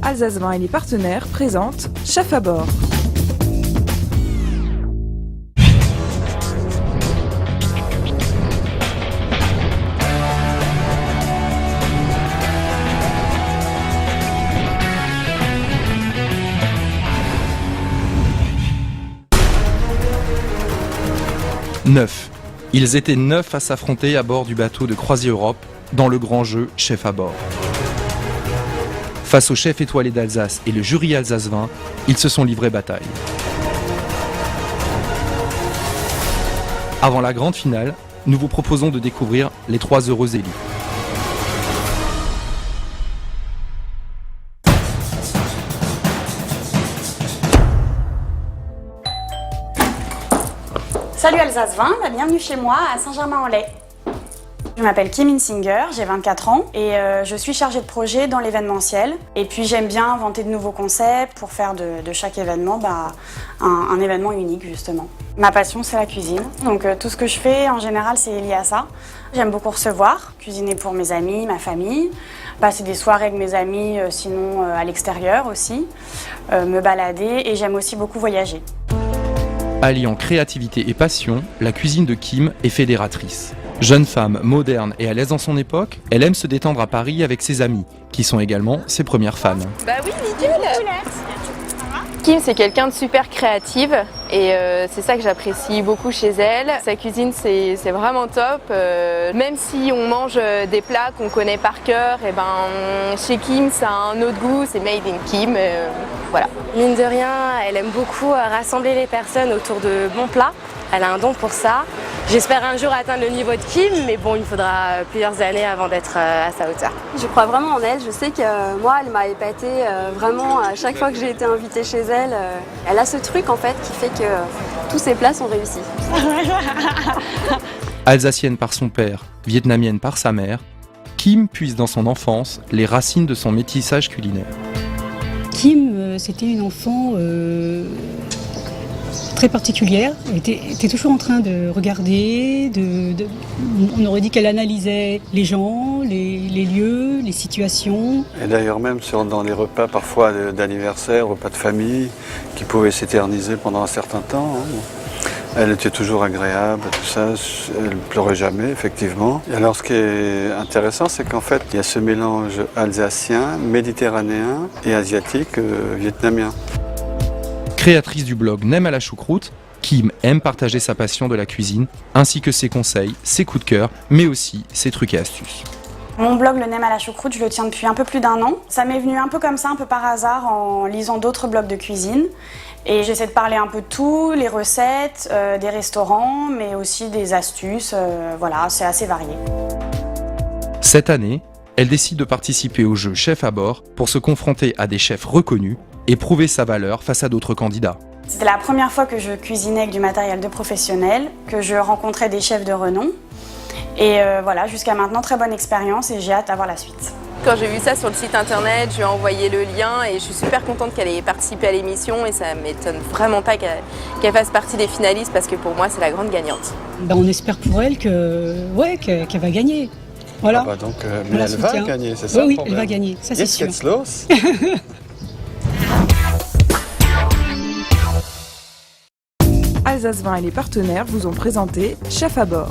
Alsace Vin et les partenaires présentent Chef à bord. Neuf. Ils étaient 9 à s'affronter à bord du bateau de Croisière Europe dans le grand jeu Chef à bord. Face au chef étoilé d'Alsace et le jury Alsace Vin, ils se sont livrés bataille. Avant la grande finale, nous vous proposons de découvrir les 3 heureux élus. Salut Alsace Vin, bienvenue chez moi à Saint-Germain-en-Laye. Je m'appelle Kim Insinger, j'ai 24 ans et je suis chargée de projet dans l'événementiel. Et puis j'aime bien inventer de nouveaux concepts pour faire de chaque événement un événement unique justement. Ma passion c'est la cuisine, donc tout ce que je fais en général c'est lié à ça. J'aime beaucoup recevoir, cuisiner pour mes amis, ma famille, passer des soirées avec mes amis, sinon à l'extérieur aussi, me balader et j'aime aussi beaucoup voyager. Alliant créativité et passion, la cuisine de Kim est fédératrice. Jeune femme moderne et à l'aise dans son époque, elle aime se détendre à Paris avec ses amis, qui sont également ses premières fans. Bah oui, nickel. Kim, c'est quelqu'un de super créative et c'est ça que j'apprécie beaucoup chez elle. Sa cuisine, c'est vraiment top. Même si on mange des plats qu'on connaît par cœur, et chez Kim, ça a un autre goût, c'est made in Kim. Voilà. Mine de rien, elle aime beaucoup rassembler les personnes autour de bons plats. Elle a un don pour ça. J'espère un jour atteindre le niveau de Kim, mais bon, il faudra plusieurs années avant d'être à sa hauteur. Je crois vraiment en elle. Je sais que moi, elle m'a épatée vraiment à chaque fois que j'ai été invitée chez elle. Elle a ce truc en fait qui fait que tous ses plats sont réussis. Alsacienne par son père, vietnamienne par sa mère, Kim puise dans son enfance les racines de son métissage culinaire. Kim, c'était une enfant très particulière. Elle était toujours en train de regarder, on aurait dit qu'elle analysait les gens, les lieux, les situations. Et d'ailleurs même dans les repas parfois d'anniversaire, repas de famille, qui pouvaient s'éterniser pendant un certain temps. Elle était toujours agréable, tout ça, elle ne pleurait jamais, effectivement. Et alors ce qui est intéressant, c'est qu'en fait, il y a ce mélange alsacien, méditerranéen et asiatique, vietnamien. Créatrice du blog Nem à la choucroute, Kim aime partager sa passion de la cuisine, ainsi que ses conseils, ses coups de cœur, mais aussi ses trucs et astuces. Mon blog Le Nem à la choucroute, je le tiens depuis un peu plus d'1 an. Ça m'est venu un peu comme ça, un peu par hasard, en lisant d'autres blogs de cuisine. Et j'essaie de parler un peu de tout, les recettes, des restaurants, mais aussi des astuces. Voilà, c'est assez varié. Cette année, elle décide de participer au jeu Chef à bord pour se confronter à des chefs reconnus et prouver sa valeur face à d'autres candidats. C'était la première fois que je cuisinais avec du matériel de professionnel, que je rencontrais des chefs de renom. Et voilà, jusqu'à maintenant, très bonne expérience et j'ai hâte d'avoir la suite. Quand j'ai vu ça sur le site internet, je lui ai envoyé le lien et je suis super contente qu'elle ait participé à l'émission et ça m'étonne vraiment pas qu'elle fasse partie des finalistes parce que pour moi, c'est la grande gagnante. On espère pour elle qu'elle va gagner. Voilà. Mais elle va gagner, c'est ça? Oui, elle va gagner, ça c'est sûr. Jetzt geht's los. Alsace Vin et les partenaires vous ont présenté Chef à bord.